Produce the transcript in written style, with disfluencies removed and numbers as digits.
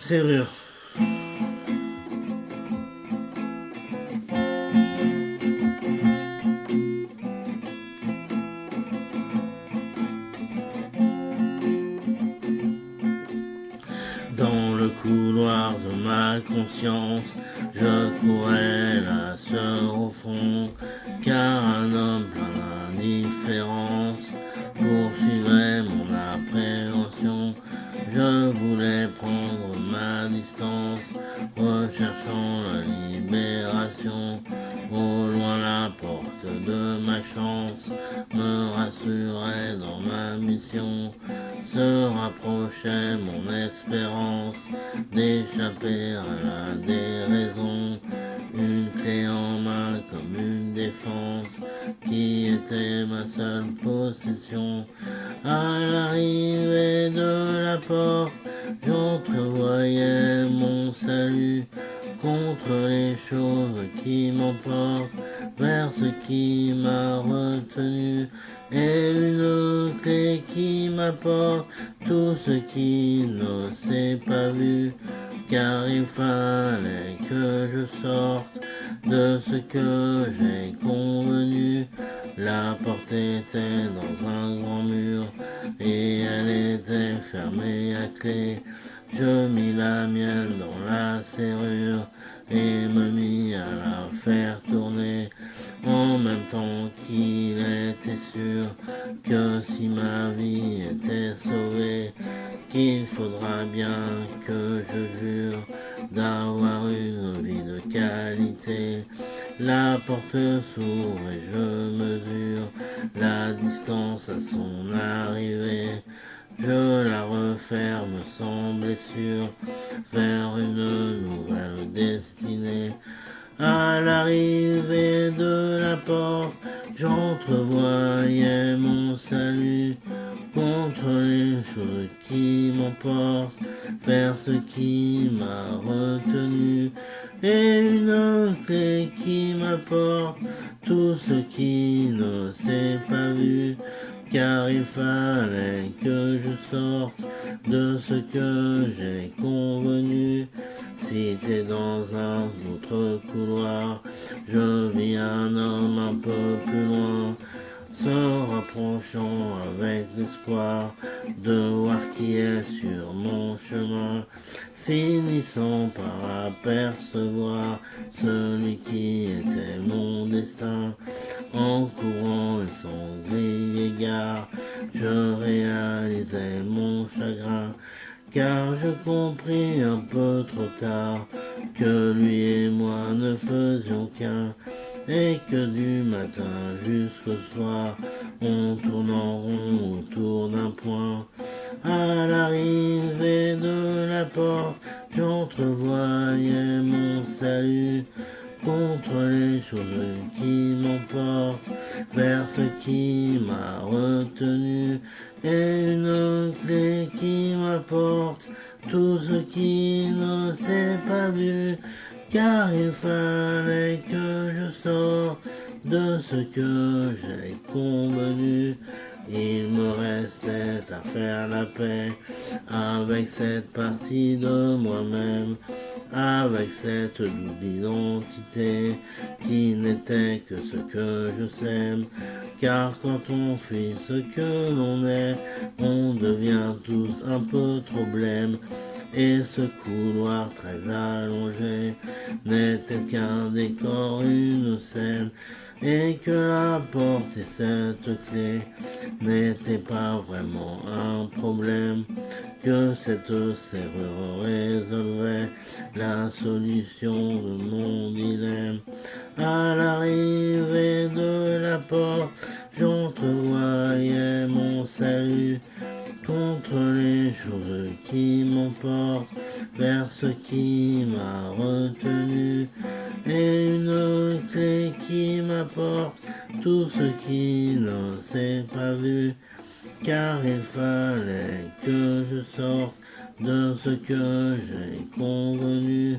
Serrure. Dans le couloir de ma conscience, je courais la sœur au fond, car un homme plein d'indifférence poursuivait mon appréhension. Je voulais prendre ma distance, recherchant la libération. Au loin la porte de ma chance me rassurait dans ma mission. Se rapprochait mon espérance d'échapper à la déraison. Une clé en main comme une défense qui était ma seule possession. À l'arrivée de la porte, j'entrevoyais mon salut contre les choses qui m'emportent vers ce qui m'a retenu, et une clé qui m'apporte tout ce qui ne s'est pas vu, car il fallait que je sorte de ce que j'ai convenu. La porte était dans un grand mur et elle était fermée à clé. Je mis la mienne dans la serrure et me mis à la faire tourner, en même temps qu'il était sûr que si ma vie était sauvée, qu'il faudra bien que je jure d'avoir une vie de qualité. La porte s'ouvre et je mesure la distance à son arrivée. Je la referme sans blessure vers une nouvelle destinée. À l'arrivée de la porte, j'entrevoyais mon salut contre les choses qui m'emportent vers ce qui m'a retenu, et une clé qui m'apporte tout ce qui ne s'est pas vu, car il fallait que je sorte de ce que j'ai convenu. Si t'es dans un autre couloir, je vis un homme un peu plus loin, se rapprochant avec l'espoir de voir qui est sur mon chemin, finissant par apercevoir celui qui était mon destin. En courant et sans griller gare, je réalisais mon chagrin, car je compris un peu trop tard que lui et moi ne faisions qu'un, et que du matin jusqu'au soir, on tourne en rond autour d'un point. À l'arrivée de la porte, j'entrevoyais mon salut contre les choses qui m'emportent vers ce qui m'a retenu, et une clé qui m'apporte tout ce qui ne s'est pas vu, car il fallait que je sorte de ce que j'ai convenu. Il me restait à faire la paix avec cette partie de moi-même, avec cette double identité qui n'était que ce que je sème. Car quand on fuit ce que l'on est, on devient tous un peu trop blême. Et ce couloir très allongé n'était qu'un décor, une scène, et que la porte et cette clé n'étaient pas vraiment un problème, que cette serrure résolvait la solution de mon dilemme. À l'arrivée de la porte, j'entrevoyais mon salut contre les choses qui m'emportent vers ce qui m'a retenu, et une clé qui m'apporte tout ce qui ne s'est pas vu, car il fallait que je sorte de ce que j'ai convenu.